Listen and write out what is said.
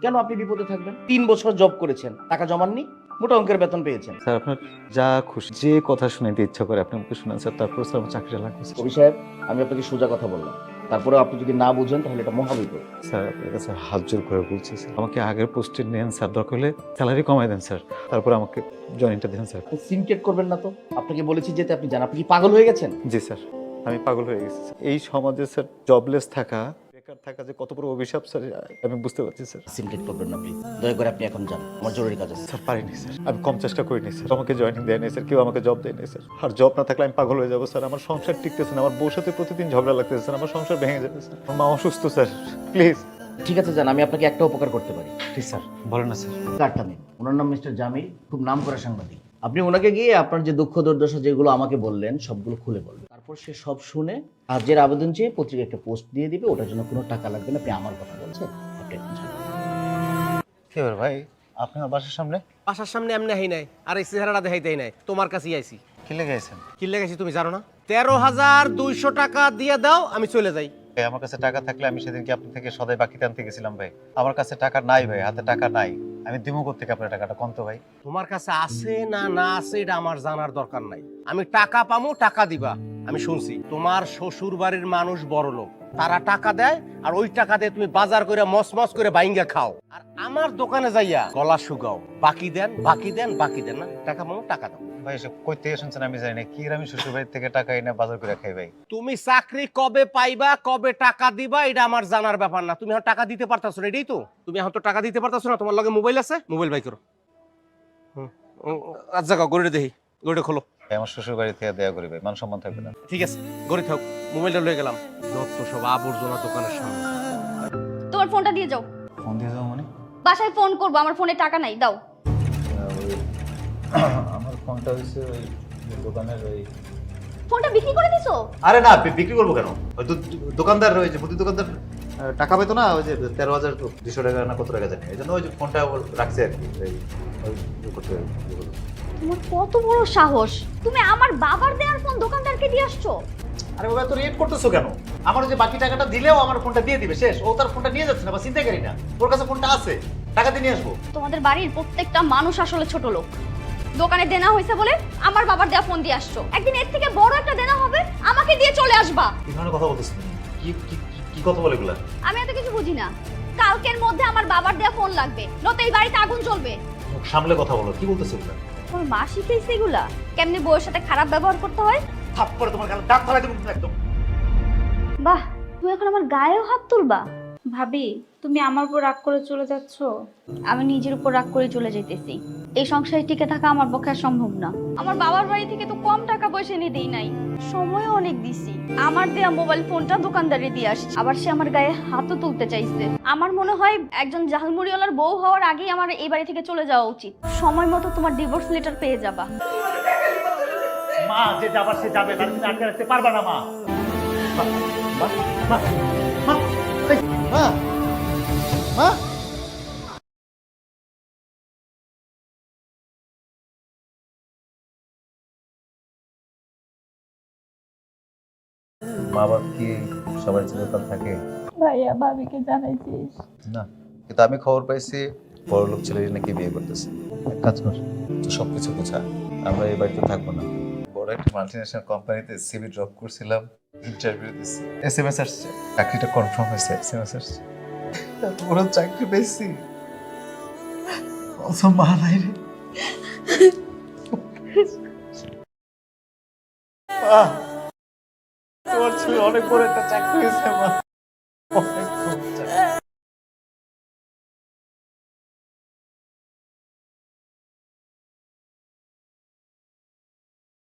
কেন আপনি বিপদে থাকবেন? 3 বছর জব করেছেন, টাকা জমাননি, মোটা অঙ্কের বেতন পেয়েছেন। স্যার আপনার যা খুশি যে কথা শুনাইতে ইচ্ছা করে আপনি আমাকে শুনান স্যার, তারপর স্যার আমার চাকরিটা লাগবে স্যার। কবি সাহেব, আমি আপনাকে সোজা কথা বললাম, তারপরেও আপনি যদি না বুঝেন তাহলে এটা মহাবিপদ। স্যার আপনার কাছে হাত জোর করে বলছি স্যার, আমাকে আগের পোস্টে নেন স্যার, দরকার হলে স্যালারি কমাই দেন স্যার, তারপর আমাকে জয়েনিংটা দেন স্যার। সিনকেট করবেন না তো, আপনাকে বলেছি যেতে, আপনি জান। আপনি কি পাগল হয়ে গেছেন? জি স্যার, আমি পাগল হয়ে গেছি স্যার। এই সমাজে স্যার জবলেস থাকা, বেকার থাকা যে কত বড় অভিশাপ স্যার, আমি বুঝতে পারছি স্যার। সিনকেট করবেন না প্লিজ, দয়া করে আপনি এখন যান, আমার জরুরি কাজ আছে। স্যার পারিনি স্যার, আমি কম চেষ্টা করিনি স্যার, আমাকে জয়েনিং দেয়নি স্যার, কেউ আমাকে জব দেয়নি স্যার। আর জব না থাকলে আমি পাগল হয়ে যাবো স্যার, আমার সংসার টিকতেছে না, আমার বউর সাথে প্রতিদিন ঝগড়া লাগতেছে স্যার, আমার সংসার ভেঙে যাবে স্যার, আমার মা অসুস্থ স্যার, প্লিজ। ঠিক আছে যান, আমি আপনাকে একটা উপকার করতে পারি। প্লিজ স্যার বলেন না স্যার। কার্ডটা নিন, ওনার নাম মিস্টার জামিল, খুব নাম করা সাংবাদিক। আপনি ওনাকে গিয়ে আপনার যে দুঃখ দুর্দশা যেগুলো আমাকে বললেন সবগুলো খুলে বলবেন, তারপর সে সব শুনে কাজের আবেদন চেয়ে পত্রিকা একটা পোস্ট দিয়ে দিবে, ওটার জন্য কোনো টাকা লাগবে না। আপনি আমার কথা বলছেন, আপনি এখন যান। কি ব্যাপার ভাই, আপনি আমার বাসার সামনে বাসার সামনে এমনি হাই নাই, আর এই চেহারাটা দেখাইতেই নাই, তোমার কাছেই আইছি। কি লেগে গেছেন? কি লেগেছি তুমি জানো না? 13,200 টাকা দিয়ে দাও, আমি চলে যাই। ভাই আমার কাছে টাকা থাকলে আমি সেদিন কি আপনার থেকে সদাই বাকিতে আনতে গেছিলাম ভাই, আমার কাছে টাকা নাই ভাই, হাতে টাকা নাই, আমি দিমু কোত্থেকে আপনার টাকাটা কম তো ভাই। তোমার কাছে আছে না না আছে এটা আমার জানার দরকার নাই, আমি টাকা পামু, টাকা দিবা। আমি শুনছি তোমার শ্বশুর বাড়ির মানুষ বড় লোক, তারা টাকা দেয়, আর ওই টাকা দিয়ে তুমি বাজার করে মস মস করে বাইঙ্গা খাও, আর আমার দোকানে যাইয়া গলা শুকাও, বাকি দেন বাকি দেন বাকি দেন না, টাকা পামু টাকা দাও। ভাই এসব কই থেকে শুনছেন আমি জানি না, কি আমি শ্বশুর বাড়ি থেকে টাকা এনে বাজার করে খাই ভাই। তুমি চাকরি কবে পাইবা, কবে টাকা দিবা, এটা আমার জানার ব্যাপার না। তুমি এখন টাকা দিতে পারতাছো না, এটাই তো। তুমি এখন তো টাকা দিতে পারতাছো না, তোমার লগে মোবাইল আছে, মোবাইল বাই করো। আচ্ছা গড়িটা দেখি, গড়িটা খোলো। ভাই আমার শ্বশুর বাড়ি থেকে দেয়া করি ভাই, মান সম্মান থাকবে না। ঠিক আছে গড়ি থাক, মোবাইলটা লয়ে গেলাম। যত সব আবর্জনা দোকানের সামনে। তোমার ফোনটা দিয়ে যাও। ফোন দিয়ে যাবো মানে? বাসায় ফোন করবো, আমার ফোনে টাকা নাই, দাও। আমার ফোনটা হচ্ছে ওই দোকানের ওই। ফোনটা বিক্রি করে দিছো? আরে না, বিক্রি করবো কেন? ওই দোকানদার রয়েছে, প্রতি দোকানদার টাকা পেতো না, ওই যে 13,200 টাকা না কত টাকা জানি, এই জন্য ওই যে ফোনটা রাখছে আর কি, করতে। তোমার কত বড় সাহস, তুমি আমার বাবার দেওয়ার ফোন দোকানদারকে দিয়ে আসছো? আরে বাবা, তো রেট করতেছো কেন? আমার যে বাকি টাকাটা দিলেও আমার ফোনটা দিয়ে দিবে, শেষ। ও তার ফোনটা নিয়ে যাচ্ছে না, বা চিন্তাকারী না, ওর কাছে ফোনটা আছে, টাকা দিয়ে নিয়ে আসবো। তোমাদের বাড়ির প্রত্যেকটা মানুষ আসলে ছোট লোক। দোকানে দেনা হয়েছে বলে আমার বাবার দেওয়া ফোন দিয়ে আসছো, একদিন এর থেকে বড় একটা দেনা হবে, আমাকে দিয়ে চলে আসবা। কি ধরনের কথা বলতেছ তুমি? কি কি কি কথা বলে এগুলা? আমি এত কিছু বুঝি না, কালকের মধ্যে আমার বাবার দেওয়া ফোন লাগবে, নয়তো এই বাড়িতে আগুন জ্বলবে। মুখ সামলে কথা বলো, কি বলতেছো এগুলা? তোমার মা শিখেছে এগুলা, কেমনে বউয়ের সাথে খারাপ ব্যবহার করতে হয়। থাপ্পড়ে তোমার গালে দাঁত ফালাই দেবো একদম। বাহ, তুমি এখন আমার গায়েও হাত তুলবা? ভাবি, তুমি আমার উপর রাগ করে চলে যাচ্ছ? আমি নিজের উপর রাগ করে চলে যাইতেছি, এই সংসারে টিকে থাকা আমার পক্ষে আর সম্ভব না। আমার বাবার বাড়ি থেকে তো কম টাকা পয়সা এনে দেই নাই, সময় অনেক দিছি। আমার দেয়া মোবাইল ফোনটা দোকানদারে দিয়ে আসছে, আবার সে আমার গায়ে হাতও তুলতে চাইছে। আমার মনে হয় একজন ঝালমুড়িওয়ালার বউ হওয়ার আগেই আমার এই বাড়ি থেকে চলে যাওয়া উচিত। সময় মতো তোমার ডিভোর্স লেটার পেয়ে যাবা। মা যে যাবার সে যাবে, তার তুমি আটকে রাখতে পারবা না। মা মা মা মা মা মা মা। মা বাবা কি সবার চিরকাল থাকে? ভাইয়া, ভাবিকে জানাইছিস? না, কিন্তু আমি খবর পাইছি বড় লোক ছেলেরই নাকি বিয়ে করতেছে। এক কাজ কর, তো সবকিছু বোঝা, আমরা এই বাড়িতে থাকবো না। বড় একটা মাল্টিনেশনাল কোম্পানিতে সিভি ড্রপ করছিলাম, ইন্টারভিউ দিছি, এসএমএস আসছে, চাকরিটা কনফার্ম হয়েছে, এসএমএস আসছে, বড় চাকরি পেয়েছি। অত মা নাই রে। মা, তোমার ছেলে অনেক বড় একটা চাকরি হয়েছে মা, অনেক